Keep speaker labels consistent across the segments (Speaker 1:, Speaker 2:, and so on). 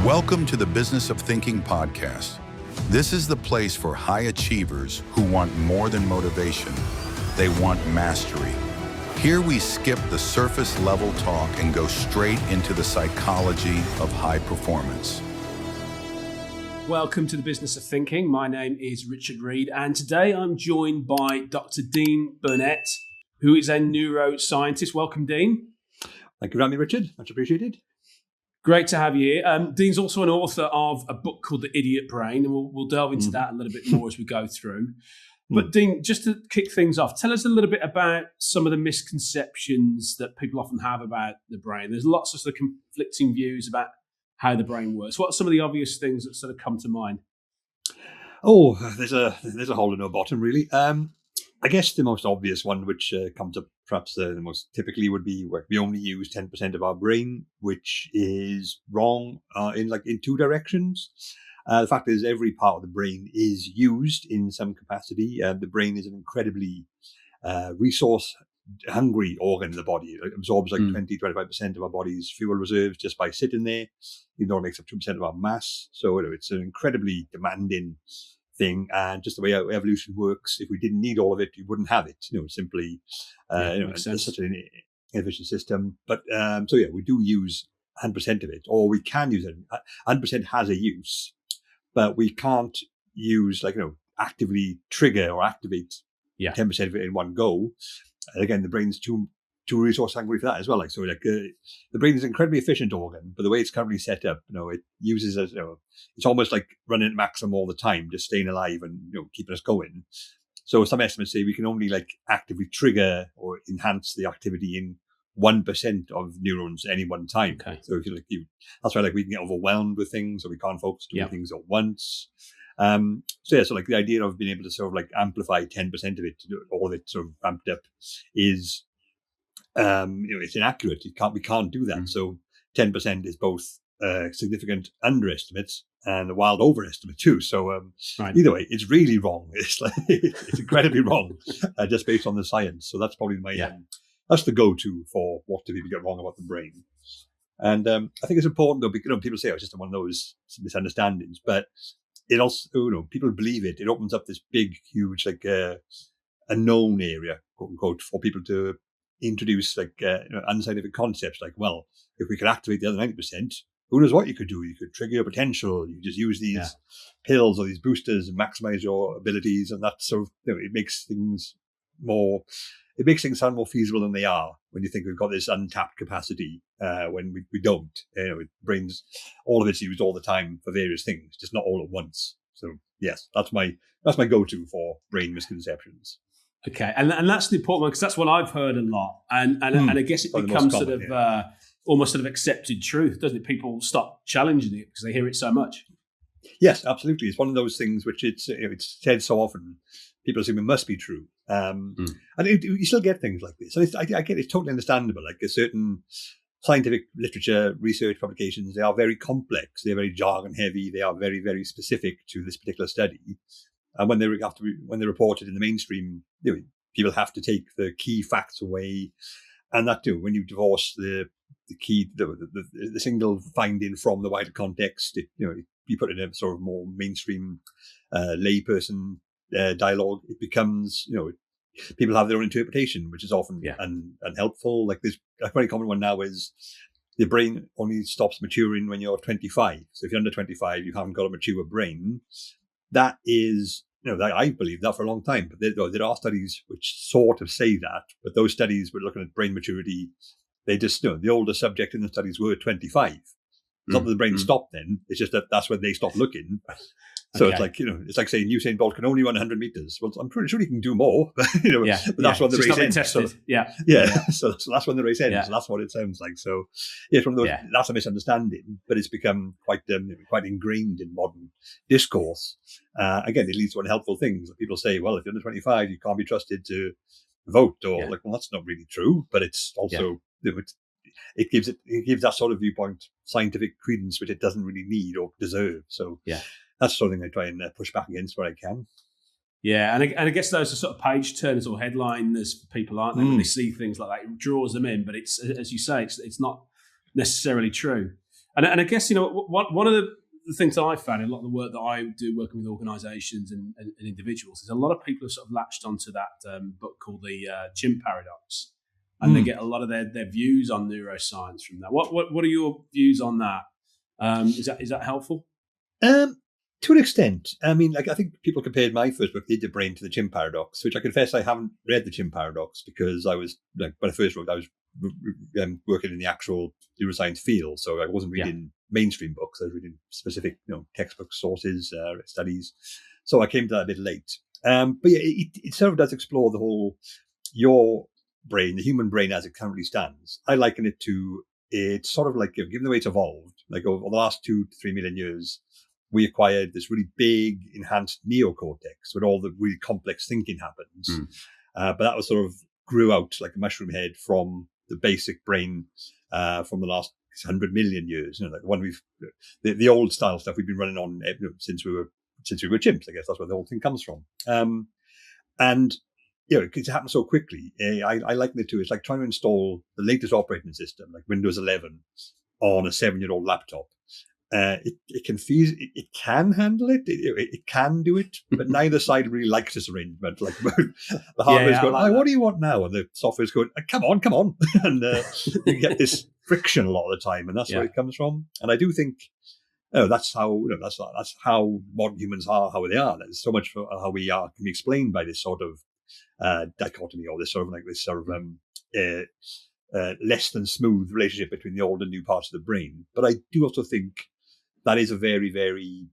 Speaker 1: Welcome to the Business of Thinking podcast. This is the place for high achievers who want more than motivation. They want mastery. Here we skip the surface level talk and go straight into the psychology of high performance.
Speaker 2: Welcome to the Business of Thinking. My name is Reid, and today I'm joined by Dr. Dean Burnett, who is a neuroscientist. Welcome, Dean.
Speaker 3: Thank you for having me, Richard. Much appreciated.
Speaker 2: Great to have you here. Dean's also an author of a book called The Idiot Brain, and we'll delve into that a little bit more as we go through. But Dean, just to kick things off, tell us a little bit about some of the misconceptions that people often have about the brain. There's lots of sort of conflicting views about how the brain works. What are some of the obvious things that sort of come to mind?
Speaker 3: Oh, there's a hole in no bottom, really. I guess the most obvious one, which comes up perhaps the most typically, would be where we only use 10% of our brain, which is wrong in two directions. The fact is, every part of the brain is used in some capacity. The brain is an incredibly resource-hungry organ in the body. It absorbs 20-25% of our body's fuel reserves just by sitting there. It makes up 2% of our mass. So it's an incredibly demanding thing, and just the way our evolution works, if we didn't need all of it, we wouldn't have it. Simply, it's such an inefficient system. But we do use 100% of it, or we can use it. 100% has a use, but we can't use actively trigger or activate 10% of it in one go. And again, the brain's too resource hungry for that as well. The brain is an incredibly efficient organ, but the way it's currently set up, it uses it's almost like running at maximum all the time, just staying alive and keeping us going. So some estimates say we can only actively trigger or enhance the activity in 1% of neurons at any one time. Okay. So if that's why we can get overwhelmed with things, or we can't focus doing things at once. The idea of being able to sort of amplify 10% of it, to do all of it sort of ramped up, is it's inaccurate. We can't do that. So 10% is both significant underestimate and a wild overestimate too. So either way, it's really wrong. It's it's incredibly wrong, just based on the science. So that's probably my that's the go-to for what do people get wrong about the brain. And I think it's important though, because people say it's just one of those misunderstandings, but it also people believe it. It opens up this big, huge a known area, quote unquote, for people to introduce unscientific concepts if we could activate the other 90%, who knows what you could do? You could trigger your potential. You just use these pills or these boosters and maximize your abilities, and that sort of it makes things sound more feasible than they are when you think we've got this untapped capacity when we don't. Brains, all of it's used all the time for various things, just not all at once. So yes, that's my go-to for brain misconceptions.
Speaker 2: Okay, and that's the important one, because that's what I've heard a lot, and I guess it becomes almost sort of accepted truth, doesn't it? People stop challenging it because they hear it so much.
Speaker 3: Yes, absolutely. It's one of those things which it's said so often. People assume it must be true, and you still get things like this. And I get it's totally understandable. A certain scientific literature, research publications, they are very complex. They're very jargon heavy. They are very, very specific to this particular study. And when they're reported in the mainstream, people have to take the key facts away, and that too. When you divorce the key, the single finding from the wider context, you put it in a sort of more mainstream layperson dialogue. It becomes people have their own interpretation, which is often unhelpful. This a very common one now is the brain only stops maturing when you're 25. So if you're under 25, you haven't got a mature brain. That is, I believe that for a long time. But there are studies which sort of say that, but those studies were looking at brain maturity. They just, the older subject in the studies were 25. It's not that the brain stopped then. It's just that's when they stopped looking. So it's it's like saying Usain Bolt can only run 100 meters. Well, I'm pretty sure he can do more, but that's when the race ends. So, so that's when the race ends. Yeah. So that's what it sounds like. So it's one of those. Yeah. That's a misunderstanding, but it's become quite ingrained in modern discourse. Again, it leads to unhelpful things. People say, well, if you're under 25, you can't be trusted to vote, or well, that's not really true. But it's also it gives that sort of viewpoint scientific credence, which it doesn't really need or deserve. So that's something I try and push back against where I can.
Speaker 2: Yeah, and I guess those are sort of page turners or headliners for people, aren't they? When they see things like that, it draws them in. But it's, as you say, it's not necessarily true. And I guess, one of the things that I found in a lot of the work that I do working with organisations and individuals is a lot of people have sort of latched onto that book called the Chimp Paradox, and they get a lot of their views on neuroscience from that. What are your views on that? Is that helpful?
Speaker 3: To an extent. I mean, like, I think people compared my first book, The Brain, to the Chimp Paradox, which I confess I haven't read the Chimp Paradox because I was, like, when I first wrote, I was working in the actual neuroscience field, so I wasn't reading mainstream books. I was reading specific, textbook sources, studies. So I came to that a bit late. But yeah, it sort of does explore the whole your brain, the human brain as it currently stands. I liken it to, it's sort of like, given the way it's evolved, like over the last 2 to 3 million years, we acquired this really big enhanced neocortex where all the really complex thinking happens. But that was sort of grew out like a mushroom head from the basic brain from the last 100 million years. Like the one the old style stuff we've been running on since we were chimps. I guess that's where the whole thing comes from. And it happens so quickly. I liken it to, it's like trying to install the latest operating system, like Windows 11, on a 7-year-old laptop. It can handle it. It can do it, but neither side really likes this arrangement. Like the hardware's going, "What do you want now?" And the software's going, "Come on," and you get this friction a lot of the time, and that's where it comes from. And I do think, that's how that's how modern humans are, how they are. There's so much for how we are can be explained by this sort of dichotomy, or this sort of like this sort of less than smooth relationship between the old and new parts of the brain. But I do also think that is a very, very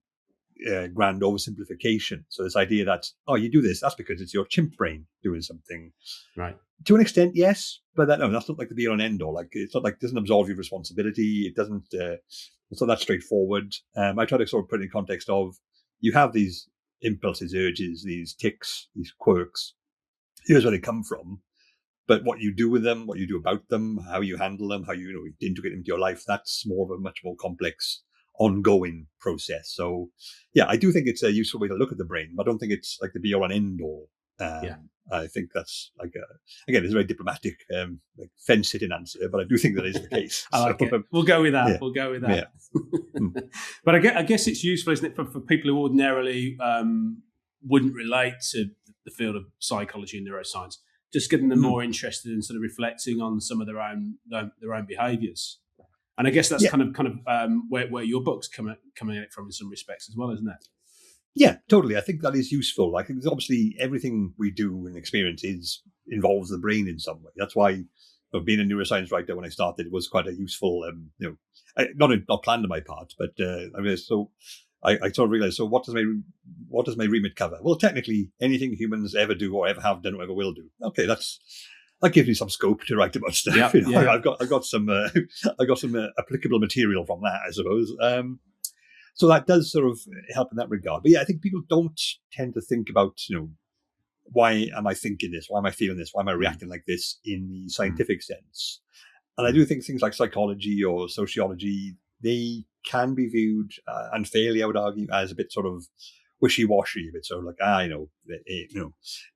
Speaker 3: grand oversimplification. So this idea that, you do this, that's because it's your chimp brain doing something.
Speaker 2: Right.
Speaker 3: To an extent, yes, but that's not like the be all and end all. Like, it's not like, it doesn't absolve you of responsibility. It doesn't, it's not that straightforward. I try to sort of put it in context of, you have these impulses, urges, these tics, these quirks. Here's where they come from. But what you do with them, what you do about them, how you handle them, how you integrate them into your life, that's more of a much more complex, ongoing process. So, yeah, I do think it's a useful way to look at the brain, but I don't think it's like the be all and end all. I think that's like again, it's a very diplomatic, like fence-sitting answer, but I do think that is the case.
Speaker 2: I like it. We'll go with that.
Speaker 3: Yeah.
Speaker 2: We'll go with that.
Speaker 3: Yeah.
Speaker 2: But I guess it's useful, isn't it, for people who ordinarily wouldn't relate to the field of psychology and neuroscience, just getting them more interested in sort of reflecting on some of their own behaviours. And I guess that's kind of where your book's coming at it from in some respects as well, isn't it?
Speaker 3: Yeah, totally. I think that is useful. I think obviously everything we do and experience involves the brain in some way. That's why being a neuroscience writer when I started was quite a useful, not planned on my part, but I sort of realized, so what does my remit cover? Well, technically anything humans ever do or ever have done or ever will do. Okay, that gives me some scope to write about stuff. I've got some applicable material from that, I suppose. So that does sort of help in that regard. But yeah, I think people don't tend to think about, why am I thinking this? Why am I feeling this? Why am I reacting like this in the scientific sense? And I do think things like psychology or sociology, they can be viewed unfairly, I would argue, as a bit sort of wishy-washy, a bit sort of like,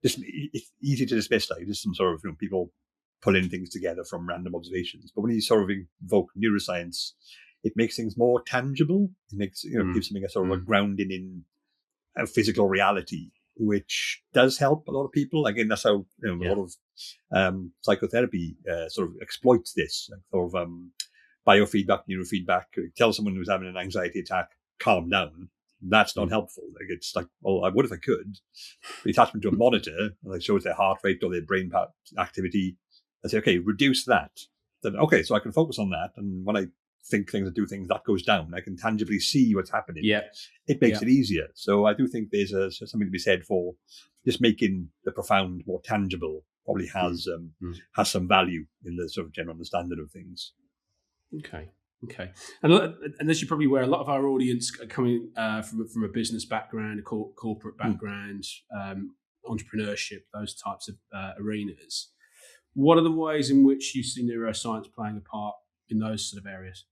Speaker 3: just it's easy to dismiss, like just some sort of people pulling things together from random observations. But when you sort of invoke neuroscience, it makes things more tangible. It makes gives something a sort of a grounding in a physical reality, which does help a lot of people. Again, that's how a lot of psychotherapy sort of exploits this sort of biofeedback, neurofeedback. Tell someone who's having an anxiety attack, calm down. That's not helpful. Like, it's like, well, I would if I could. But attach them to a monitor and it shows their heart rate or their brain activity. I say, okay, reduce that. Then okay, so I can focus on that, and when I think things and do things, that goes down. I can tangibly see what's happening. Yeah, it makes it easier. So I do think there's something to be said for just making the profound more tangible. Probably has some value in the sort of general understanding of things.
Speaker 2: Okay. And as you're probably aware, a lot of our audience are coming from a business background, a corporate background, entrepreneurship, those types of arenas. What are the ways in which you see neuroscience playing a part in those sort of areas?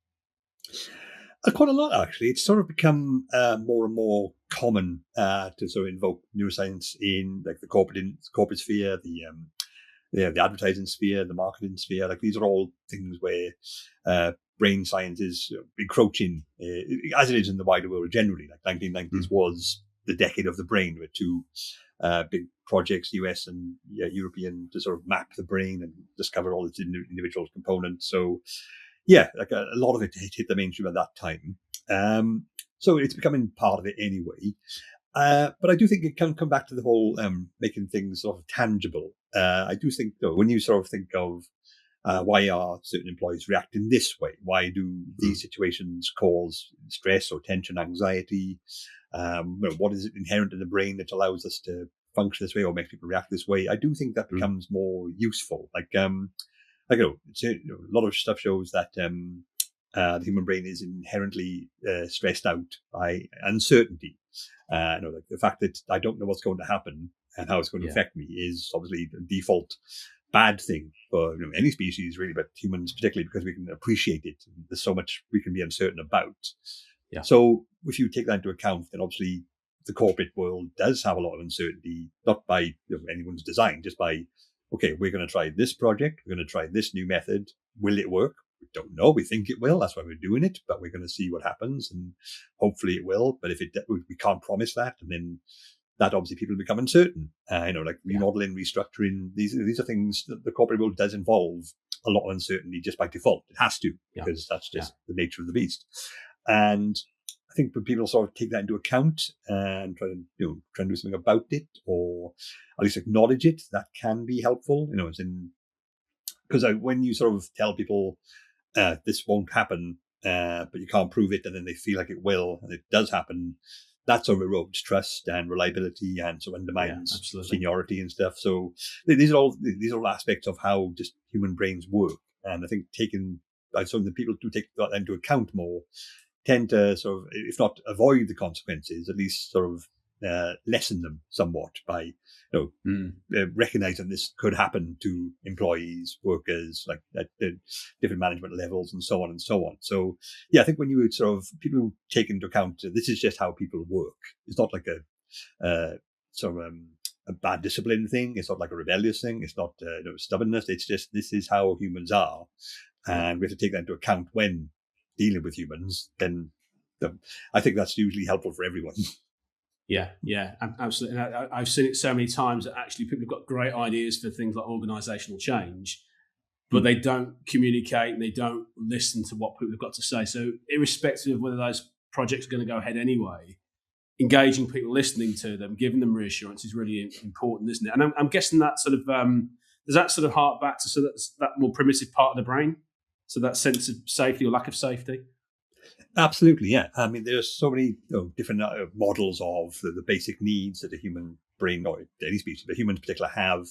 Speaker 3: Quite a lot, actually. It's sort of become more and more common to sort of invoke neuroscience in like the corporate sphere, the the advertising sphere, the marketing sphere. Like these are all things where brain science is encroaching, as it is in the wider world generally. Like 1990s was the decade of the brain, with two big projects, US and European, to sort of map the brain and discover all its individual components. So yeah, like a lot of it hit the mainstream at that time. So it's becoming part of it anyway. But I do think it can come back to the whole making things sort of tangible. I do think, though, when you sort of think of why are certain employees reacting this way? Why do these situations cause stress or tension, anxiety? What is it inherent in the brain that allows us to function this way or make people react this way? I do think that becomes more useful. A lot of stuff shows that the human brain is inherently stressed out by uncertainty. Like the fact that I don't know what's going to happen and how it's going to affect me is obviously the default bad thing for any species, really, but humans particularly, because we can appreciate it. There's so much we can be uncertain about. Yeah. So if you take that into account, then obviously the corporate world does have a lot of uncertainty, not by anyone's design, just by, okay, we're going to try this project, we're going to try this new method. Will it work? We don't know. We think it will. That's why we're doing it, but we're going to see what happens, and hopefully it will. But if we can't promise that, and then that obviously people become uncertain. Like remodeling, restructuring. These are things that the corporate world does involve a lot of uncertainty just by default. It has to, because that's just the nature of the beast. And I think when people sort of take that into account and try and do something about it, or at least acknowledge it, that can be helpful. Because when you sort of tell people this won't happen, but you can't prove it, and then they feel like it will, and it does happen, that sort of erodes trust and reliability, and sort of undermines seniority and stuff. So these are all aspects of how just human brains work. And I think the people who take that into account more tend to sort of, if not avoid the consequences, at least sort of lessen them somewhat by recognizing this could happen to employees, workers, like at different management levels, and so on and so on. So I think when you sort of people who take into account this is just how people work. It's not like a bad discipline thing. It's not like a rebellious thing. It's not stubbornness. It's just this is how humans are, and we have to take that into account when dealing with humans. Then I think that's usually helpful for everyone.
Speaker 2: Yeah, absolutely. And I've seen it so many times that actually people have got great ideas for things like organisational change, but they don't communicate and they don't listen to what people have got to say. So irrespective of whether those projects are going to go ahead anyway, engaging people, listening to them, giving them reassurance is really important, isn't it? And I'm guessing that sort of, does that sort of hark back to that more primitive part of the brain? So that sense of safety or lack of safety?
Speaker 3: Absolutely, yeah. I mean, there's so many different models of the basic needs that a human brain, or any species, but humans in particular, have.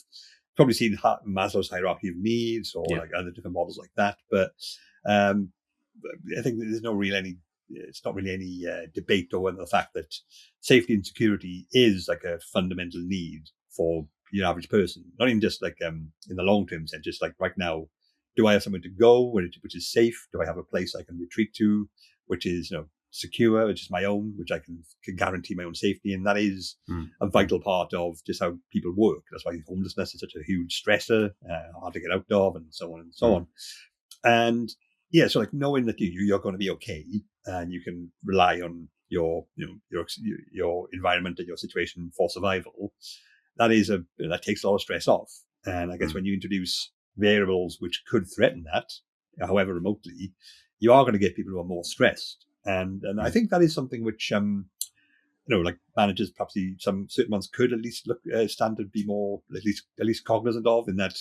Speaker 3: Probably seen Maslow's hierarchy of needs, or like other different models like that. But I think there's it's not really any debate over the fact that safety and security is like a fundamental need for your average person. Not even just like in the long term sense, just like right now, do I have somewhere to go which is safe? Do I have a place I can retreat to, which is secure, which is my own, which I can guarantee my own safety? And that is a vital part of just how people work. That's why homelessness is such a huge stressor, hard to get out of, and so on and so on. And so like knowing that you're going to be okay, and you can rely on your environment and your situation for survival, that takes a lot of stress off. And I guess when you introduce variables which could threaten that, however remotely, you are going to get people who are more stressed. And I think that is something which like managers, perhaps some certain ones could at least stand to be more at least cognizant of, in that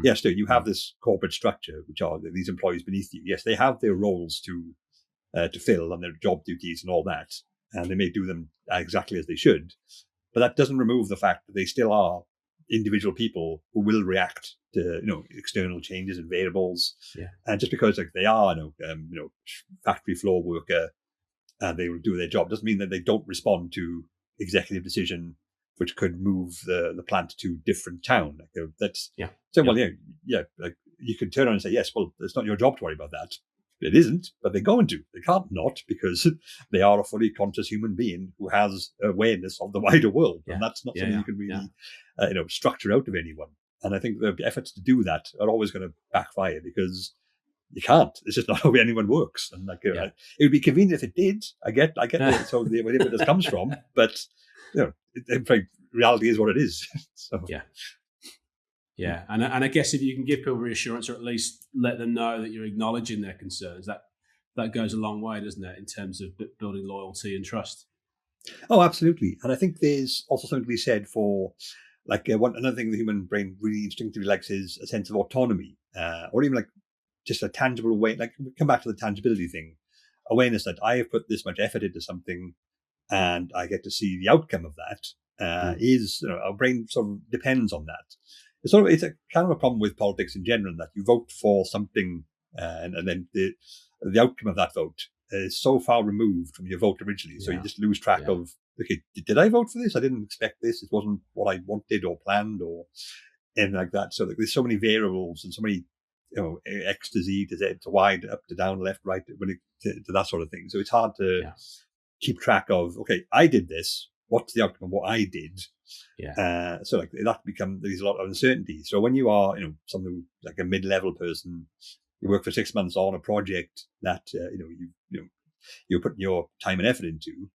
Speaker 3: yes, you have this corporate structure, which are these employees beneath you. Yes, they have their roles to fill and their job duties and all that, and they may do them exactly as they should, but that doesn't remove the fact that they still are individual people who will react to external changes and variables. And just because like they are factory floor worker and they will do their job doesn't mean that they don't respond to executive decision which could move the plant to a different town. Like like you could turn around and say, yes, well, it's not your job to worry about that. It isn't, but they're going to. They can't not, because they are a fully conscious human being who has awareness of the wider world, and that's not something you can really structure out of anyone. And I think the efforts to do that are always going to backfire because you can't. It's just not how anyone works. And it would be convenient if it did. I get wherever this comes from, but reality is what it is. So
Speaker 2: yeah, and I guess if you can give people reassurance, or at least let them know that you're acknowledging their concerns, that goes a long way, doesn't it, in terms of building loyalty and trust?
Speaker 3: Oh, absolutely. And I think there's also something to be said for another thing the human brain really instinctively likes is a sense of autonomy, or even just a tangible way. Like, come back to the tangibility thing, awareness that I have put this much effort into something, and I get to see the outcome of that. Is our brain sort of depends on that. It's a kind of a problem with politics in general, that you vote for something, and then the outcome of that vote is so far removed from your vote originally, so you just lose track of, okay, did I vote for this? I didn't expect this. It wasn't what I wanted or planned or anything like that. So there's so many variables and so many, X to Z to Z to Y to up to down, left, right, to that sort of thing. So it's hard to keep track of, okay, I did this. What's the outcome of what I did? So there's a lot of uncertainty. So when you are, something like a mid-level person, you work for 6 months on a project that you're putting your time and effort into.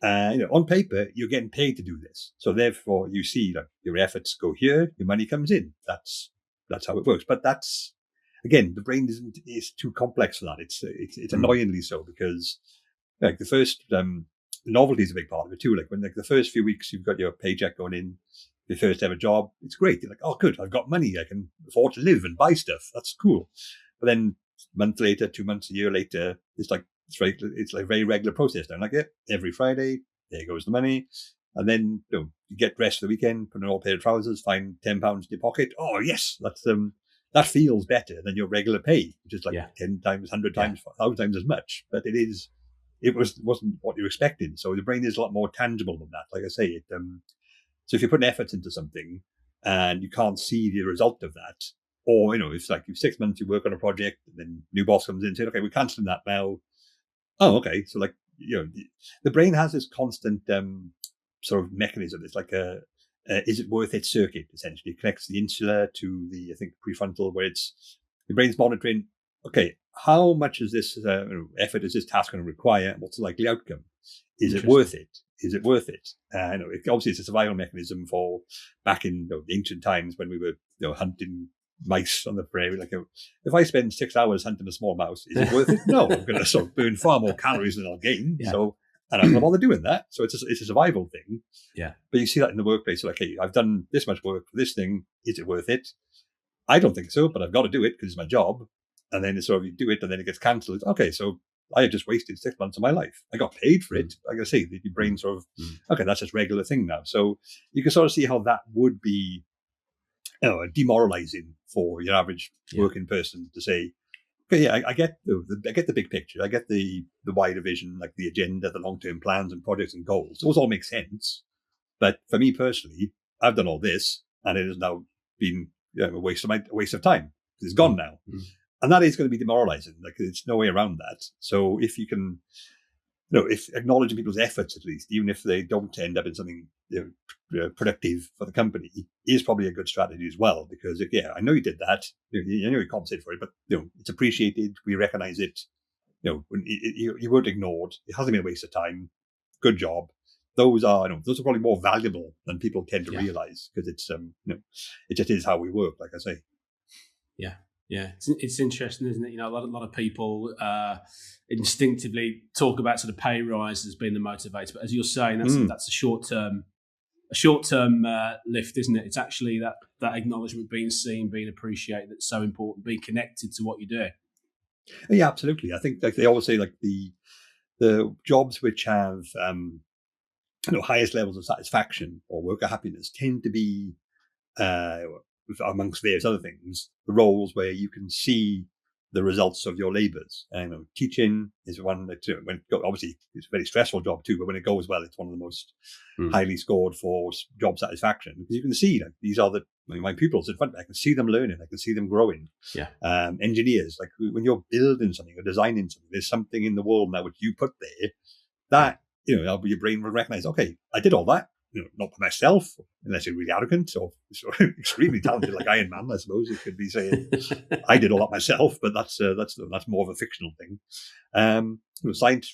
Speaker 3: On paper, you're getting paid to do this. So therefore, you see that your efforts go here, your money comes in. That's how it works. But that's, again, the brain is too complex for that. It's annoyingly so, because the first novelty is a big part of it too. Like when the first few weeks you've got your paycheck going in, your first ever job, it's great. You're like, oh, good, I've got money, I can afford to live and buy stuff. That's cool. But then a month later, 2 months, a year later, it's like a very regular process now. Like, every Friday, there goes the money. And then you get dressed for the weekend, put on all pair of trousers, find £10 in your pocket. Oh, yes, that feels better than your regular pay, which is 10 times, 100 times, 1,000 times as much. But it wasn't what you expected. So the brain is a lot more tangible than that. Like I say, so if you put effort into something and you can't see the result of that, or, it's like 6 months you work on a project and then new boss comes in and says, okay, we're cancelling that now. Oh, okay. So the brain has this constant sort of mechanism. It's like is it worth it circuit, essentially. It connects the insula to the, I think, prefrontal, where the brain's monitoring, okay, how much is this effort is this task going to require? What's the likely outcome? Is it worth it? Is it worth it? Obviously, it's a survival mechanism for back in the ancient times when we were hunting mice on the prairie. If I spend 6 hours hunting a small mouse, is it worth it? No, I'm going to sort of burn far more calories than I'll gain. So, and I'm not bother doing that. So it's a survival thing. But you see that in the workplace. So hey, I've done this much work for this thing. Is it worth it? I don't think so, but I've got to do it because it's my job. And then it's sort of, you do it and then it gets cancelled. Okay, so I have just wasted 6 months of my life. I got paid for it. Like I say, your brain sort of, okay, that's just a regular thing now. So you can sort of see how that would be demoralizing for your average working person to say, okay, I get the big picture. I get the wider vision, like the agenda, the long-term plans and projects and goals. Those all make sense. But for me personally, I've done all this and it has now been a waste of time. It's gone now. And that is going to be demoralizing. Like, there's no way around that. So if you can, if acknowledging people's efforts, at least, even if they don't end up in something productive for the company, is probably a good strategy as well. Because I know you did that. You know you compensated for it, but it's appreciated. We recognize it. You weren't ignored. It hasn't been a waste of time. Good job. Those are probably more valuable than people tend to realize, because it's it just is how we work. Like I say.
Speaker 2: Yeah, it's interesting, isn't it? A lot of people instinctively talk about sort of pay rise as being the motivator, but as you're saying, that's a short term lift, isn't it? It's actually that acknowledgement, being seen, being appreciated, that's so important. Being connected to what you do.
Speaker 3: Yeah, absolutely. I think they always say the jobs which have highest levels of satisfaction or worker happiness tend to be amongst various other things, the roles where you can see the results of your labours. Teaching is one that, obviously, it's a very stressful job too, but when it goes well, it's one of the most highly scored for job satisfaction, because you can see these are my pupils in front of me. I can see them learning. I can see them growing. Engineers, like when you're building something or designing something, there's something in the world now which you put there that your brain will recognise. Okay, I did all that. not by myself, unless you're really arrogant or extremely talented like Iron Man, I suppose. You could be saying, I did all that myself, but that's more of a fictional thing.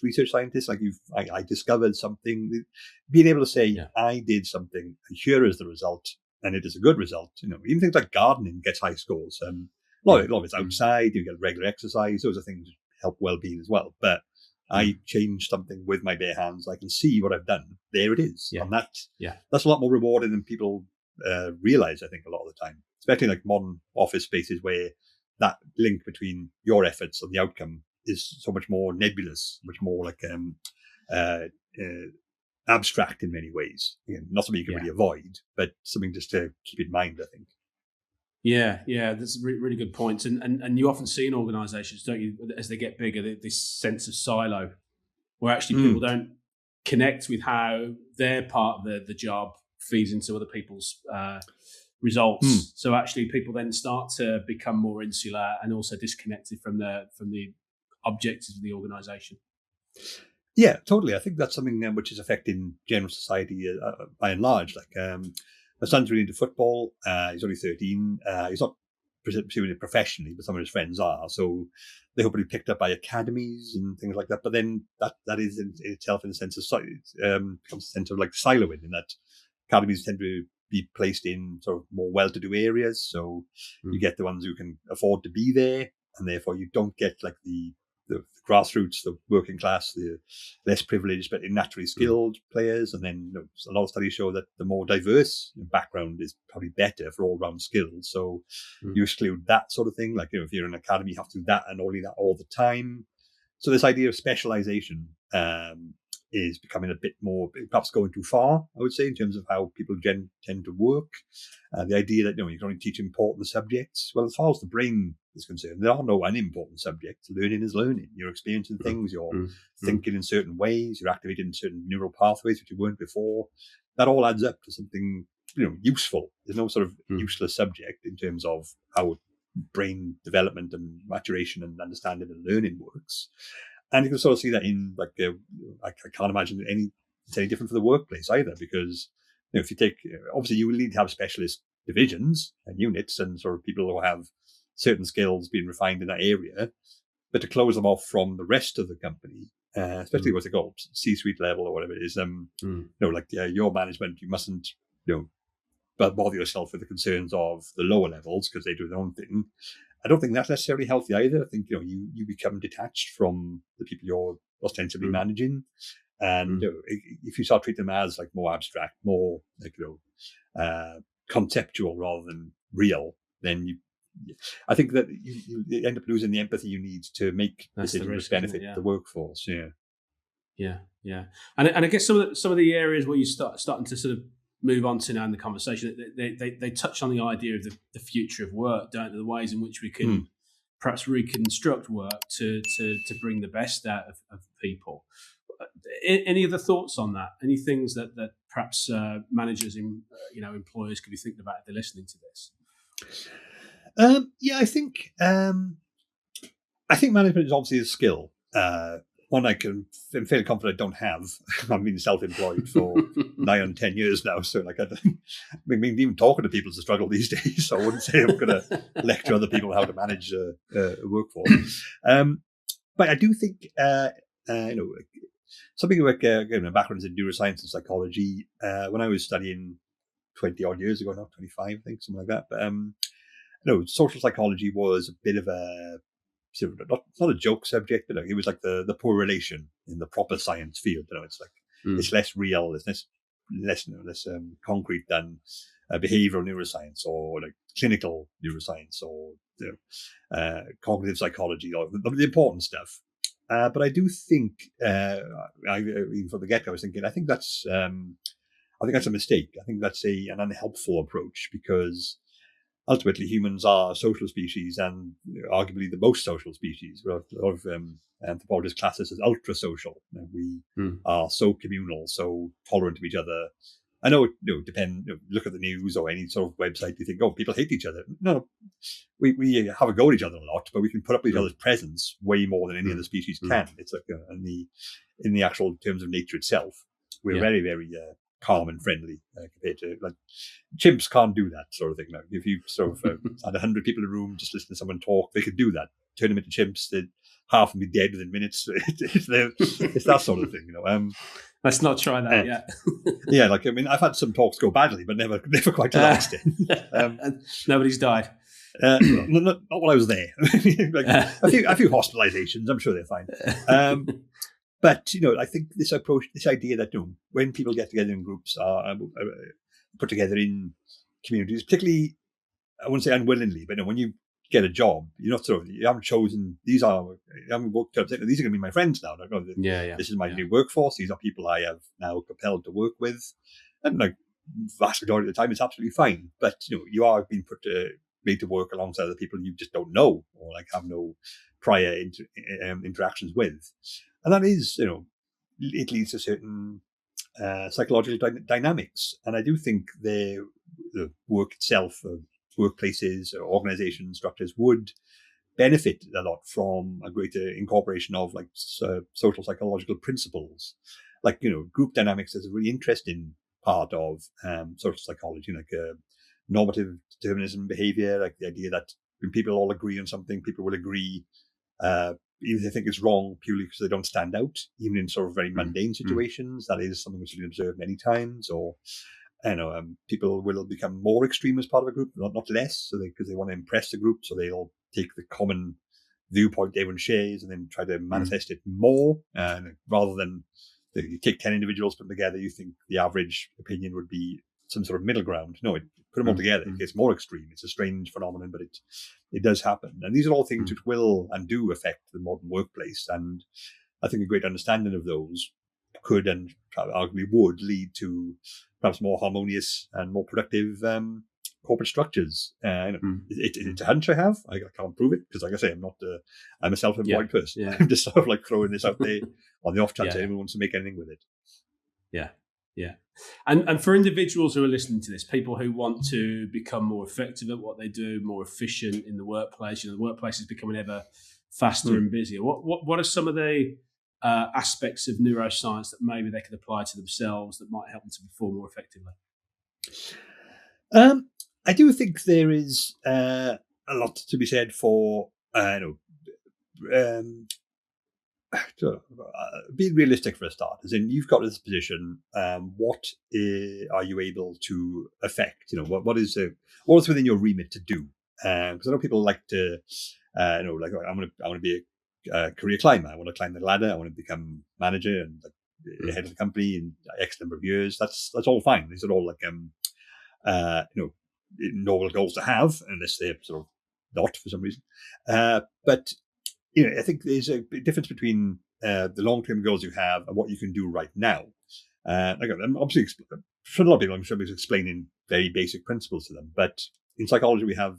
Speaker 3: Research scientists, like I discovered something, being able to say, I did something, and here is the result, and it is a good result. Even things like gardening gets high scores. A lot of it's outside, you get regular exercise, those are things that help well-being as well. But I changed something with my bare hands. I can see what I've done. There it is. And that's a lot more rewarding than people realize, I think, a lot of the time, especially like modern office spaces where that link between your efforts and the outcome is so much more nebulous, much more like abstract in many ways. Not something you can really avoid, but something just to keep in mind, I think.
Speaker 2: Yeah, that's a really good point. And you often see in organisations, don't you, as they get bigger, this sense of silo, where actually people don't connect with how their part of the job feeds into other people's results. So actually, people then start to become more insular and also disconnected from the objectives of the organisation.
Speaker 3: Yeah, totally. I think that's something which is affecting general society by and large. Like my son's really into football. He's only 13. He's not pursuing it professionally, but some of his friends are. So they hopefully picked up by academies and things like that. But then that is in itself, in a sense of becomes a sense of like siloing, in that academies tend to be placed in sort of more well-to-do areas. So you get the ones who can afford to be there, and therefore you don't get like the grassroots, the working class, the less privileged but naturally skilled players. And then a lot of studies show that the more diverse background is probably better for all-round skills. So you exclude that sort of thing. Like, if you're in an academy, you have to do that and only that all the time. So this idea of specialization is becoming a bit more, perhaps going too far, I would say, in terms of how people tend to work. The idea that you can only teach important subjects. Well, as far as the brain is concerned, there are no unimportant subjects. Learning is learning. You're experiencing things, you're thinking in certain ways, you're activating certain neural pathways which you weren't before. That all adds up to something useful. There's no sort of useless subject in terms of how brain development and maturation and understanding and learning works. And you can sort of see that in I can't imagine it's any different for the workplace either, because if you take, obviously you will need to have specialist divisions and units and sort of people who have certain skills being refined in that area, but to close them off from the rest of the company, especially what's it called, C-suite level or whatever it is, your management, you mustn't bother yourself with the concerns of the lower levels because they do their own thing. I don't think that's necessarily healthy either. I think you become detached from the people you're ostensibly managing, and if you start treating them as like more abstract, more conceptual rather than real, then I think that you end up losing the empathy you need to make decisions which benefit the workforce.
Speaker 2: Yeah. And I guess some of the areas where you starting to sort of move on to now in the conversation, they touch on the idea of the future of work, don't they? The ways in which we can perhaps reconstruct work to bring the best out of people. Any other thoughts on that? Any things that perhaps managers and employers could be thinking about if they're listening to this?
Speaker 3: I think management is obviously a skill. One I'm fairly confident I don't have. I've been self-employed for 9 and 10 years now, so even talking to people is a struggle these days. So I wouldn't say I'm going to lecture other people how to manage a workforce. But I do think something like my background is in neuroscience and psychology. When I was studying 20 odd years ago, now 25, I think, something like that. But social psychology was a bit of a not a joke subject, but it was like the poor relation in the proper science field. It's like it's less real, it's less concrete than behavioral neuroscience or like clinical neuroscience or cognitive psychology, or the important stuff. But I do think, even from the get-go, I was thinking, I think that's a mistake. I think that's an unhelpful approach, because ultimately, humans are a social species, and arguably the most social species. A lot of anthropologists class us as ultra-social. We are so communal, so tolerant of each other. I know it look at the news or any sort of website, you think, people hate each other. No, we have a go at each other a lot, but we can put up with each other's presence way more than any other species can. It's like in the actual terms of nature itself, we're very, very calm and friendly compared to like chimps can't do that sort of thing. Now, if you sort of had 100 people in a room just listening to someone talk, they could do that. Turn them into chimps, they'd half of them be dead within minutes. It's that sort of thing,
Speaker 2: Let's not try that yet.
Speaker 3: Yeah, like I mean, I've had some talks go badly, but never quite to that extent.
Speaker 2: Nobody's died.
Speaker 3: Not while I was there. Like, a few hospitalizations, I'm sure they're fine. But I think this approach, this idea that when people get together in groups, are put together in communities, particularly, I wouldn't say unwillingly, but when you get a job, you're not you haven't chosen. You haven't worked up. These are going to be my friends now. Like, this is my new workforce. These are people I have now compelled to work with, and like vast majority of the time, it's absolutely fine. But you are being made to work alongside other people you just don't know or like have no prior interactions with, and that is it leads to certain psychological dynamics. And I do think the work itself, workplaces or organization structures would benefit a lot from a greater incorporation of like social psychological principles. Like, group dynamics is a really interesting part of social psychology, like normative determinism behavior, like the idea that when people all agree on something, people will agree, even if they think it's wrong, purely because they don't stand out, even in sort of very mundane situations. That is something which has been observed many times. Or people will become more extreme as part of a group, not less, because they want to impress the group. So they'll take the common viewpoint everyone shares and then try to manifest it more. And rather than you take 10 individuals, put them together, you think the average opinion would be some sort of middle ground. No, put them all together. It gets more extreme. It's a strange phenomenon, but it does happen. And these are all things which will and do affect the modern workplace. And I think a great understanding of those could and arguably would lead to perhaps more harmonious and more productive corporate structures. It's a hunch I have. I can't prove it because, like I say, I'm a self-employed person. Yeah. I'm just sort of like throwing this out there on the off chance anyone wants to make anything with it.
Speaker 2: Yeah. And for individuals who are listening to this, people who want to become more effective at what they do, more efficient in the workplace, the workplace is becoming ever faster and busier. What are some of the aspects of neuroscience that maybe they could apply to themselves that might help them to perform more effectively?
Speaker 3: I do think there is a lot to be said for being realistic for a start. As in, you've got this position. What are you able to affect? What's within your remit to do? Because I know people like to, I want to be a career climber. I want to climb the ladder. I want to become manager and the head of the company in X number of years. That's all fine. These are all like noble goals to have, unless they're sort of not for some reason. But I think there's a difference between the long-term goals you have and what you can do right now. I'm obviously, for a lot of people, I'm sure he's explaining very basic principles to them. But in psychology, we have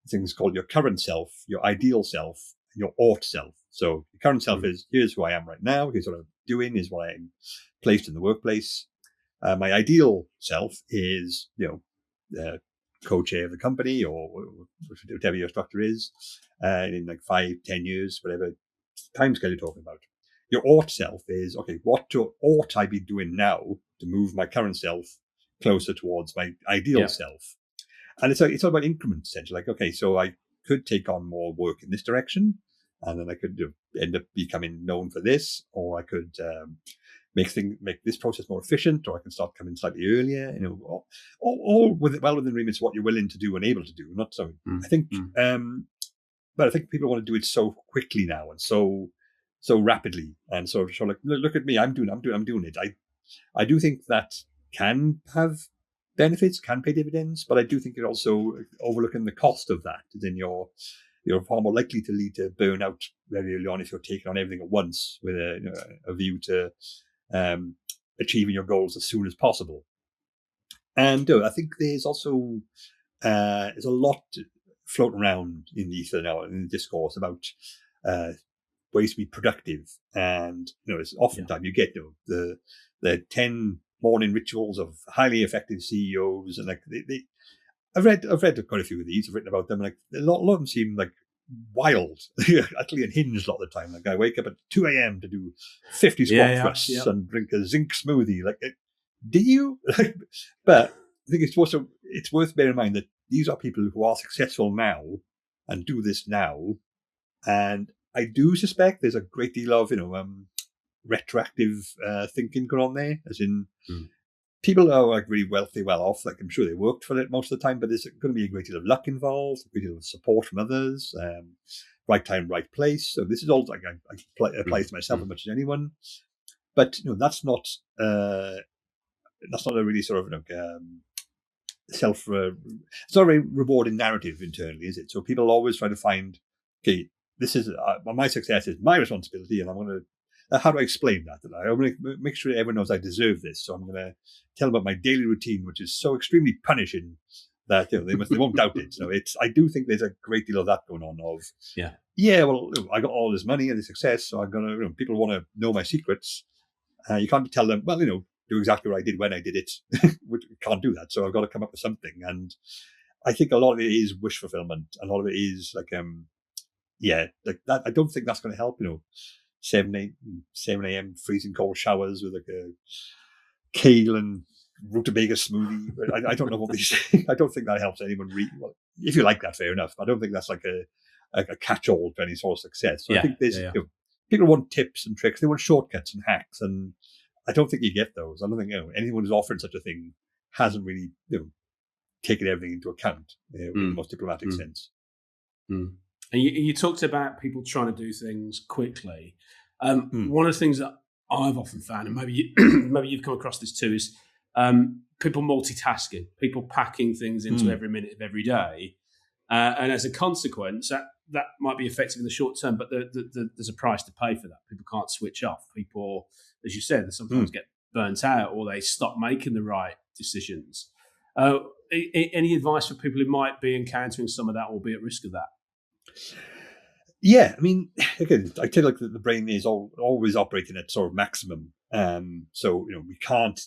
Speaker 3: things called your current self, your ideal self, and your ought self. So your current self is, here's who I am right now, here's what I'm doing, here's what I'm placed in the workplace. My ideal self is, co-chair of the company or whatever your structure is in like 5-10 years, whatever timescale you're talking about. Your ought self is, okay, what ought I be doing now to move my current self closer towards my ideal self? And it's all about increments, essentially. Like, okay, so I could take on more work in this direction, and then I could end up becoming known for this, or I could make this process more efficient, or I can start coming slightly earlier. All within remits what you're willing to do and able to do. Not so. I think, but I think people want to do it so quickly now and so rapidly, and so like, look at me, I'm doing it. I do think that can have benefits, can pay dividends, but I do think it also overlooking the cost of that. Then you're far more likely to lead to burnout very early on if you're taking on everything at once with a view to achieving your goals as soon as possible. And I think there's also there's a lot floating around in the ether now in the discourse about ways to be productive. And it's oftentimes you get the 10 morning rituals of highly effective CEOs, and like I've read quite a few of these. I've written about them. Like a lot of them seem like wild, utterly unhinged a lot of the time. Like I wake up at 2 a.m. to do 50 squat thrusts and drink a zinc smoothie. Like do you? But I think it's worth bearing in mind that these are people who are successful now and do this now. And I do suspect there's a great deal of, retroactive thinking going on there, as in people are like really wealthy, well off. Like I'm sure they worked for it most of the time, but there's going to be a great deal of luck involved, a great deal of support from others, right time, right place. So this is all like applies to myself as much as anyone. But that's not a really sort of it's not a very rewarding narrative internally, is it? So people always try to find, okay, this is my success is my responsibility, and I'm going to. How do I explain that? I'm going to make sure everyone knows I deserve this. So I'm going to tell them about my daily routine, which is so extremely punishing that they won't doubt it. So I do think there's a great deal of that going on. Well, I got all this money and this success, so I'm going to. People want to know my secrets. You can't tell them, well, do exactly what I did when I did it. We can't do that. So I've got to come up with something. And I think a lot of it is wish fulfillment. A lot of it is like that. I don't think that's going to help. 7 a.m. freezing cold showers with like a kale and rutabaga smoothie. I don't know what these. I don't think that helps anyone. Well, if you like that, fair enough. I don't think that's like a catch-all to any sort of success. So I think there's people want tips and tricks. They want shortcuts and hacks, and I don't think you get those. I don't think anyone who's offering such a thing hasn't really taken everything into account in the most diplomatic sense.
Speaker 2: And you talked about people trying to do things quickly. One of the things that I've often found, and maybe you've come across this too, is people multitasking, people packing things into every minute of every day, and as a consequence, that might be effective in the short term, but there's a price to pay for that. People can't switch off. People, as you said, they sometimes get burnt out, or they stop making the right decisions. Any advice for people who might be encountering some of that or be at risk of that?
Speaker 3: Yeah, I mean, again, I feel like the brain is always operating at sort of maximum. So we can't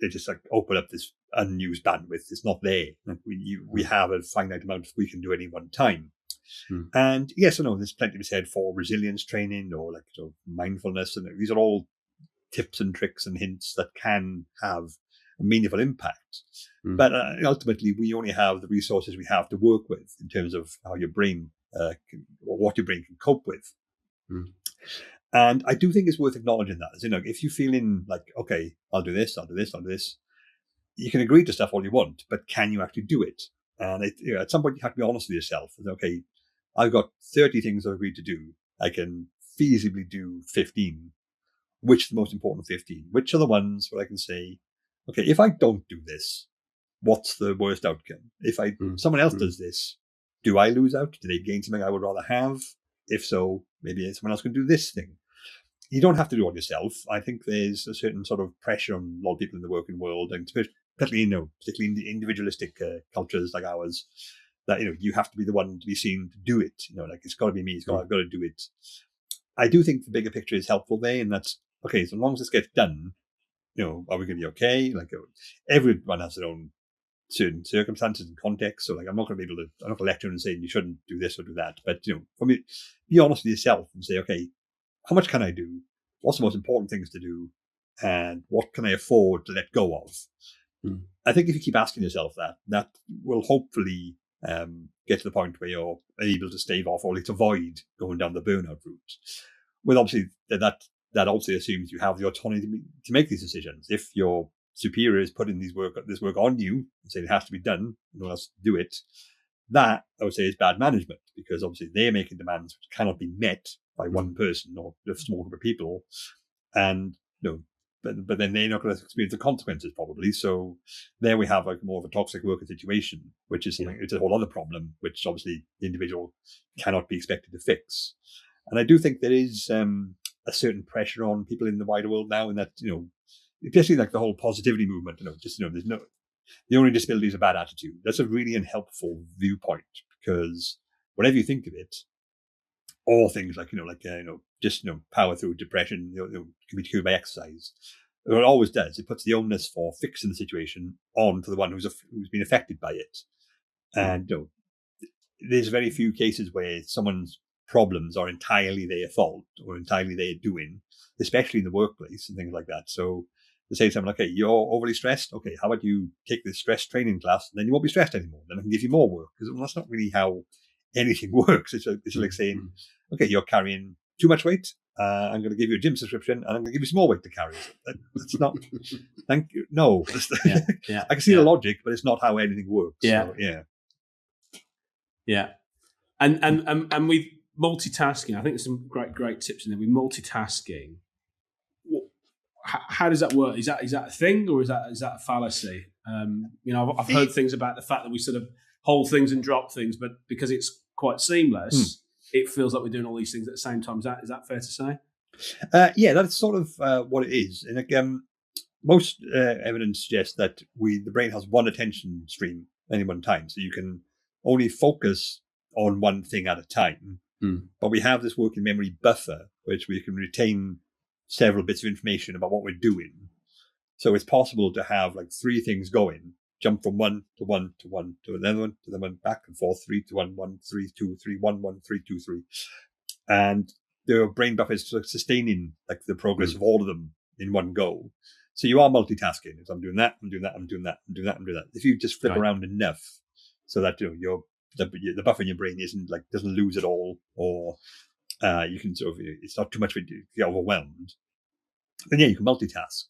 Speaker 3: just like open up this unused bandwidth. It's not there. Like we have a finite amount we can do at any one time. And yes, I know there's plenty to be said for resilience training or like mindfulness, and these are all tips and tricks and hints that can have a meaningful impact. But ultimately, we only have the resources we have to work with in terms of how your brain or what your brain can cope with. And I do think it's worth acknowledging that. As if you're feeling like, okay, I'll do this, you can agree to stuff all you want, but can you actually do it? And at some point, you have to be honest with yourself. Okay, I've got 30 things I've agreed to do. I can feasibly do 15. Which are the most important 15? Which are the ones where I can say, okay, if I don't do this, what's the worst outcome? If someone else does this, do I lose out? Do they gain something I would rather have? If so, maybe someone else can do this thing. You don't have to do it yourself. I think there's a certain sort of pressure on a lot of people in the working world, and particularly in the individualistic cultures like ours, that you have to be the one to be seen to do it. Like it's got to be me. I've got to do it. I do think the bigger picture is helpful there, and that's okay. So long as this gets done, are we going to be okay? Like everyone has their own certain circumstances and context. So like I'm not going to be able to. I'm not going to lecture and say you shouldn't do this or do that. But for me, be honest with yourself and say, okay, how much can I do? What's the most important things to do? And what can I afford to let go of? I think if you keep asking yourself that will hopefully get to the point where you're able to stave off or at least avoid going down the burnout route. Well, obviously that also assumes you have the autonomy to make these decisions. If your superior is putting this work on you and saying it has to be done, no one else to do it, that I would say is bad management, because obviously they're making demands which cannot be met by one person or a small group of people, and but then they're not going to experience the consequences probably. So there we have like more of a toxic worker situation, which is something. It's a whole other problem, which obviously the individual cannot be expected to fix. And I do think there is a certain pressure on people in the wider world now, in that especially like the whole positivity movement. There's the only disability is a bad attitude. That's a really unhelpful viewpoint, because whatever you think of it, all things like power through depression can be cured by exercise. It always does. It puts the onus for fixing the situation on to the one who's been affected by it. And there's very few cases where someone's problems are entirely their fault or entirely their doing, especially in the workplace and things like that. So to say to someone, okay, you're overly stressed. Okay, how about you take this stress training class, and then you won't be stressed anymore. Then I can give you more work. Because that's not really how anything works. It's like saying, okay, you're carrying too much weight. I'm going to give you a gym subscription, and I'm going to give you some more weight to carry. That's not. Thank you. No, I can see the logic, but it's not how anything works.
Speaker 2: Yeah,
Speaker 3: so, yeah,
Speaker 2: yeah. And with multitasking, I think there's some great tips in there. With multitasking, how does that work? Is that a thing, or is that a fallacy? I've heard things about the fact that we sort of hold things and drop things, but because it's quite seamless, it feels like we're doing all these things at the same time. Is that fair to say?
Speaker 3: Yeah, that's sort of what it is. And most evidence suggests that the brain has one attention stream at any one time, so you can only focus on one thing at a time. But we have this working memory buffer, which we can retain several bits of information about what we're doing. So it's possible to have like three things going, jump from one to one to one to another one to the one, back and forth, 3 to 1, 1, 3, 2, 3, 1, 1, 3, 2, 3. And the brain buffer is sustaining like the progress of all of them in one go. So you are multitasking. So I'm doing that, I'm doing that, I'm doing that, I'm doing that, I'm doing that. If you just flip around enough so that the buffer in your brain doesn't lose it all, or you can sort of, it's not too much for you to get overwhelmed, then yeah, you can multitask.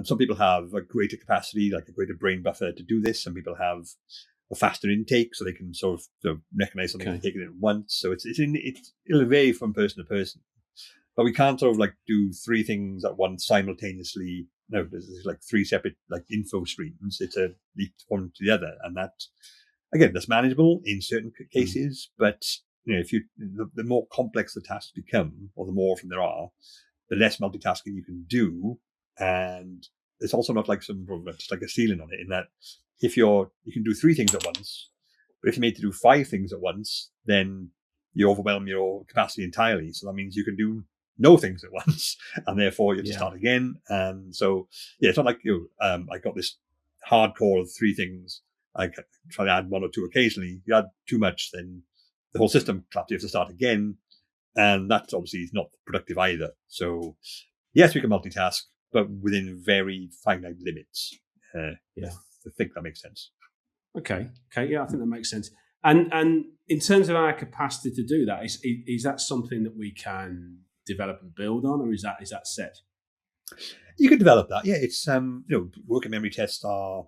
Speaker 3: Some people have a greater capacity, like a greater brain buffer to do this. Some people have a faster intake, so they can sort of recognize something and take it at once. So it'll vary from person to person. But we can't sort of like do three things at once simultaneously. No, there's like three separate like info streams. It's a leap one to the other, and that again, that's manageable in certain cases. But if the more complex the tasks become, or the more of them there are, the less multitasking you can do. And it's also not like just like a ceiling on it, in that if you can do three things at once, but if you're made to do five things at once, then you overwhelm your capacity entirely. So that means you can do no things at once, and therefore you have to start again. And so, yeah, it's not like I got this hardcore of three things. I try to add one or two occasionally. You add too much, then the whole system collapses. You have to start again, and that obviously is not productive either. So, yes, we can multitask, but within very finite limits. I think that makes sense.
Speaker 2: Okay, yeah, I think that makes sense. And in terms of our capacity to do that, is that something that we can develop and build on, or is that set?
Speaker 3: You can develop that. Yeah, it's working memory tests are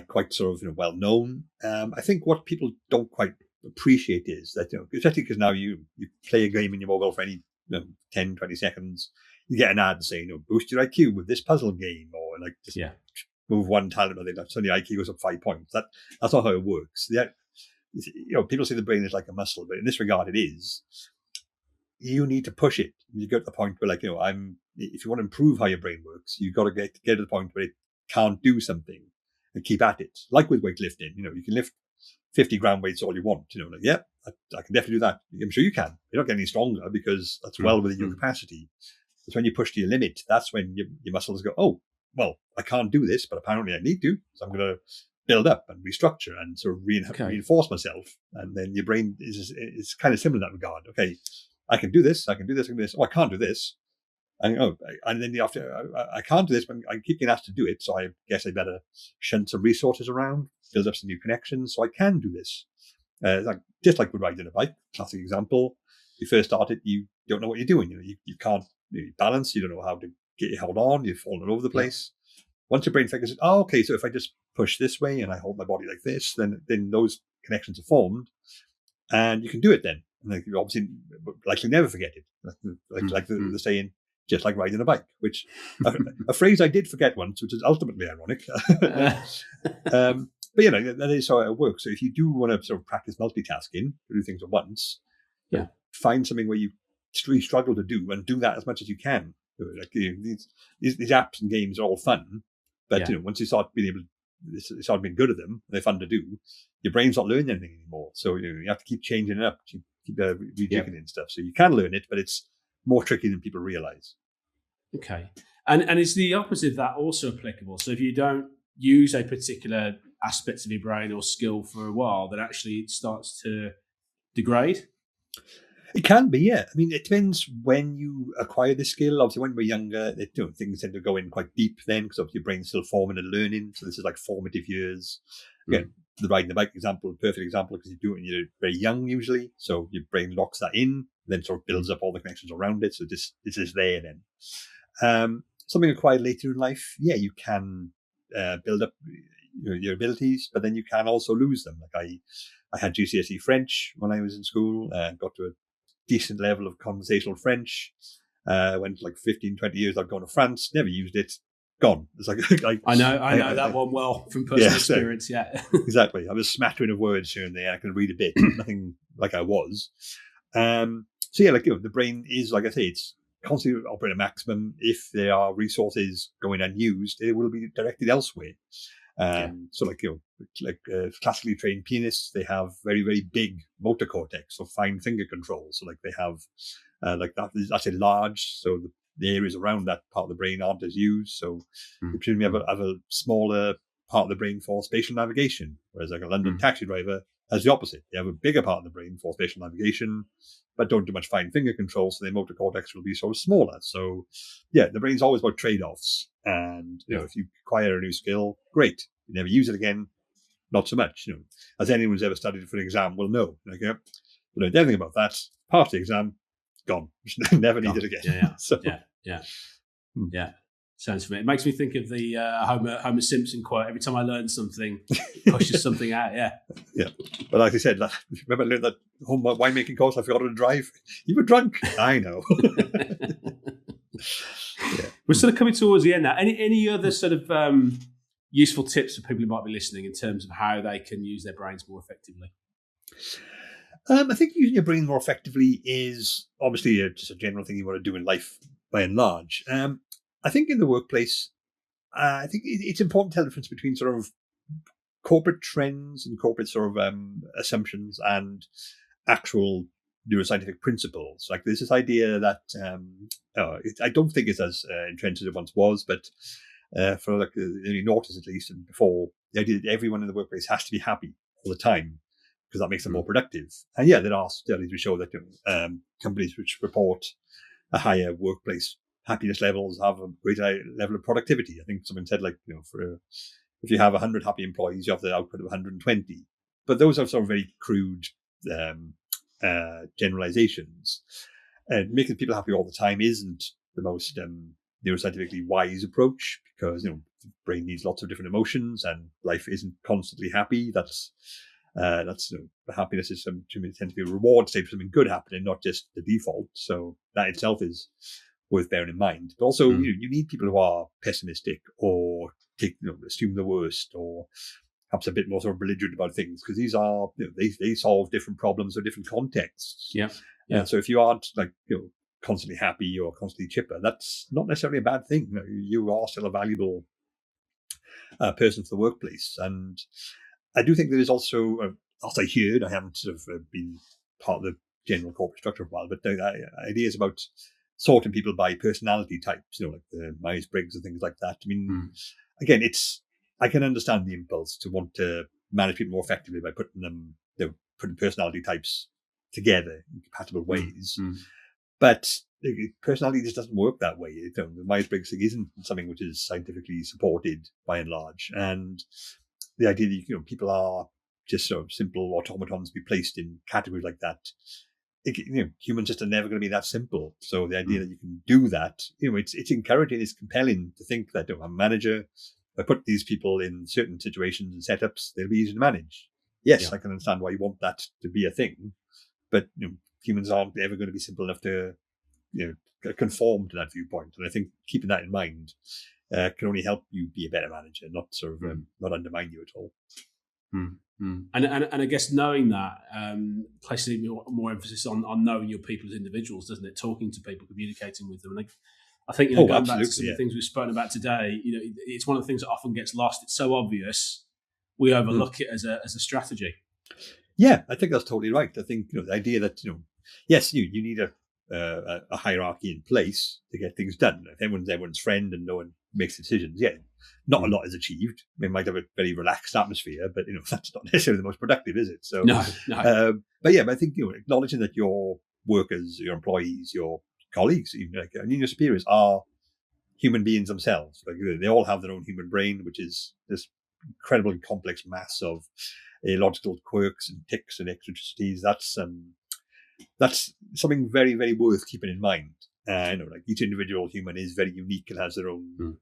Speaker 3: quite sort of well known. I think what people don't quite appreciate is that especially because now you play a game in your mobile for any 10, 20 seconds, you get an ad saying boost your IQ with this puzzle game, or like just move one tile to another, so the IQ goes up 5 points. That's not how it works. People say the brain is like a muscle, but in this regard it is. You need to push it. You get to the point where if you want to improve how your brain works, you've got to get to the point where it can't do something and keep at it. Like with weightlifting, you can lift 50 gram weights all you want. I can definitely do that. I'm sure you can. You're not getting any stronger because that's well within your capacity. It's when you push to your limit, that's when your muscles go, oh, well, I can't do this, but apparently I need to. So I'm going to build up and restructure and sort of reinforce myself. And then your brain is kind of similar in that regard. Okay, I can do this, I can do this, I can do this. Oh, I can't do this. And then I can't do this, but I keep getting asked to do it. So I guess I better shunt some resources around, build up some new connections, so I can do this. Just like with riding a bike, classic example. You first start it, you don't know what you're doing. You can't balance. You don't know how to get your hold on. You're falling all over the place. Once your brain figures it, okay, so if I just push this way and I hold my body like this, then those connections are formed, and you can do it then. And you obviously likely never forget it. Like the saying, just like riding a bike, which a phrase I did forget once, which is ultimately ironic. But that is how it works. So if you do want to sort of practice multitasking, do things at once, find something where you really struggle to do, and do that as much as you can. Like these apps and games are all fun, but once you start being good at them, they're fun to do. Your brain's not learning anything anymore, so you have to keep changing it up, keep rejigging and stuff. So you can learn it, but it's more tricky than people realize.
Speaker 2: Okay, and is the opposite of that also applicable? So if you don't use a particular aspect of your brain or skill for a while, then actually it starts to degrade?
Speaker 3: It can be, yeah. I mean, it depends when you acquire the skill. Obviously, when we're younger, things tend to go in quite deep then, because obviously your brain's still forming and learning. So this is like formative years. Again, the riding the bike example, perfect example, because you do it when you're very young usually. So your brain locks that in, then sort of builds up all the connections around it. So this is there then. Something acquired later in life, yeah, you can build up your abilities, but then you can also lose them. Like I had GCSE French when I was in school, got to a decent level of conversational French. Went like 15, 20 years, I'd gone to France, never used it, gone. It's like
Speaker 2: I know that one well from personal experience. Yeah,
Speaker 3: exactly. I was smattering of words here and there. I can read a bit, nothing like I was. So yeah, the brain is, like I say, it's constantly operating at maximum. If there are resources going unused, it will be directed elsewhere. So classically trained pianists, they have very, very big motor cortex, so fine finger control. So they have that's enlarged, so the areas around that part of the brain aren't as used. So we have a smaller part of the brain for spatial navigation, whereas like a London taxi driver has the opposite. They have a bigger part of the brain for spatial navigation, but don't do much fine finger control, so their motor cortex will be sort of smaller. So yeah, the brain's always about trade-offs. And if you acquire a new skill, great. You never use it again, not so much. As anyone who's ever studied for an exam will know. Learned everything about that. Passed the exam, gone. Never need it again.
Speaker 2: Yeah. Sounds familiar. It makes me think of the Homer Simpson quote. Every time I learn something, pushes something out. Yeah.
Speaker 3: But like I said, remember I learned that home winemaking course. I forgot how to drive. You were drunk. I know.
Speaker 2: We're sort of coming towards the end now. Any other sort of useful tips for people who might be listening in terms of how they can use their brains more effectively?
Speaker 3: I think using your brain more effectively is obviously just a general thing you want to do in life by and large. I think in the workplace, I think it's important to tell the difference between sort of corporate trends and corporate sort of assumptions and actual neuroscientific principles. Like there's this idea that I don't think it's as entrenched as it once was, but for like the early noughties at least and before, the idea that everyone in the workplace has to be happy all the time because that makes them more productive. And yeah, there are studies which show that companies which report a higher workplace happiness levels have a greater level of productivity. I think someone said if you have 100 happy employees, you have the output of 120. But those are sort of very crude generalizations. And making people happy all the time isn't the most neuroscientifically wise approach because the brain needs lots of different emotions and life isn't constantly happy. That's happiness is tend to be a reward state for something good happening, not just the default. So that itself is worth bearing in mind. But also, you need people who are pessimistic or assume the worst or perhaps a bit more sort of belligerent about things because these are they solve different problems or different contexts.
Speaker 2: Yeah.
Speaker 3: So if you aren't constantly happy or constantly chipper, that's not necessarily a bad thing. You are still a valuable person for the workplace. And I do think there is also, as I heard, I haven't sort of been part of the general corporate structure for a while, but ideas about sorting people by personality types, like the Myers-Briggs and things like that. I mean, again, I can understand the impulse to want to manage people more effectively by putting personality types together in compatible ways. But personality just doesn't work that way. The Myers-Briggs thing isn't something which is scientifically supported by and large. And the idea that people are just sort of simple automatons be placed in categories like that, humans just are never going to be that simple. So the idea that you can do that, it's encouraging, it's compelling to think that I'm a manager. If I put these people in certain situations and setups, they'll be easy to manage. Yes, I can understand why you want that to be a thing, but humans aren't ever going to be simple enough to conform to that viewpoint. And I think keeping that in mind can only help you be a better manager, not sort of not undermine you at all.
Speaker 2: And I guess knowing that places more emphasis on knowing your people as individuals, doesn't it? Talking to people, communicating with them. And I think going back to some of the things we've spoken about today, it's one of the things that often gets lost. It's so obvious, we overlook it as a strategy.
Speaker 3: Yeah, I think that's totally right. I think the idea that yes, you need a hierarchy in place to get things done. If everyone's friend and no one makes decisions, not a lot is achieved. We might have a very relaxed atmosphere, but that's not necessarily the most productive, is it? So
Speaker 2: no.
Speaker 3: But I think acknowledging that your workers, your employees, your colleagues, even your superiors are human beings themselves. Like they all have their own human brain, which is this incredibly complex mass of logical quirks and tics and eccentricities. That's something very, very worth keeping in mind. Like each individual human is very unique and has their own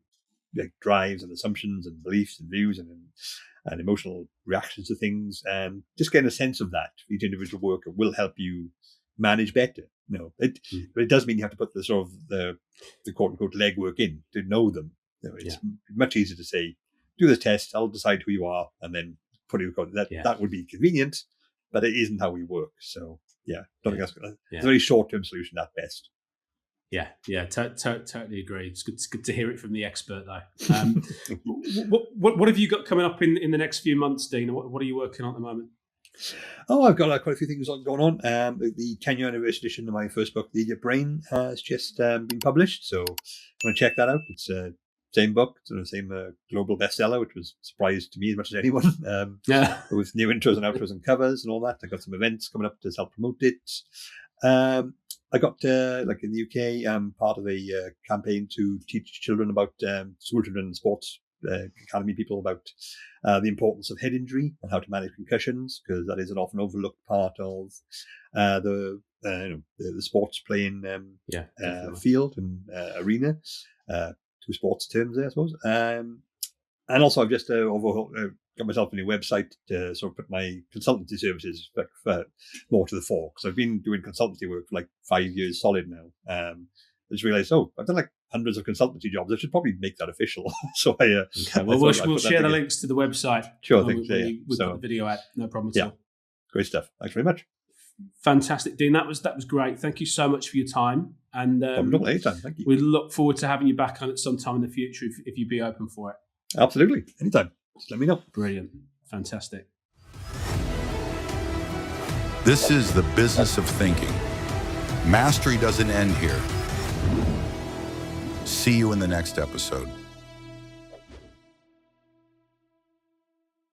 Speaker 3: like drives and assumptions and beliefs and views and emotional reactions to things. And just getting a sense of that for each individual worker will help you manage better. But it does mean you have to put the sort of the quote unquote legwork in to know them. It's much easier to say, do this test, I'll decide who you are, and then put it. That would be convenient, but it isn't how we work. So I think that's a very short-term solution at best.
Speaker 2: Totally agree. It's good to hear it from the expert, though. What have you got coming up in the next few months, Dean? What are you working on at the moment?
Speaker 3: Oh, I've got quite a few things going on. The 10-year anniversary edition of my first book, The Idiot Brain, has just been published. So I'm going to check that out. It's the same book, the same global bestseller, which was a surprise to me as much as anyone. With new intros and outros and covers and all that. I've got some events coming up to help promote it. I got, like in the UK, I'm part of a campaign to teach children about, school children and sports academy people about the importance of head injury and how to manage concussions, because that is an often overlooked part of the sports playing field and arena, two sports terms there, I suppose. And also I've just got myself a new website to sort of put my consultancy services more to the fore, because I've been doing consultancy work for like 5 years solid now. I just realised, I've done like hundreds of consultancy jobs. I should probably make that official. So
Speaker 2: we'll share the links to the website.
Speaker 3: Sure,
Speaker 2: when we put the video out. No problem at all.
Speaker 3: Great stuff. Thanks very much.
Speaker 2: Fantastic, Dean. That was great. Thank you so much for your time. And
Speaker 3: anytime. Thank you.
Speaker 2: We look forward to having you back on at some time in the future if you'd be open for it.
Speaker 3: Absolutely. Anytime. Just let me know.
Speaker 2: Brilliant. Fantastic.
Speaker 1: This is the business of thinking. Mastery doesn't end here. See you in the next episode.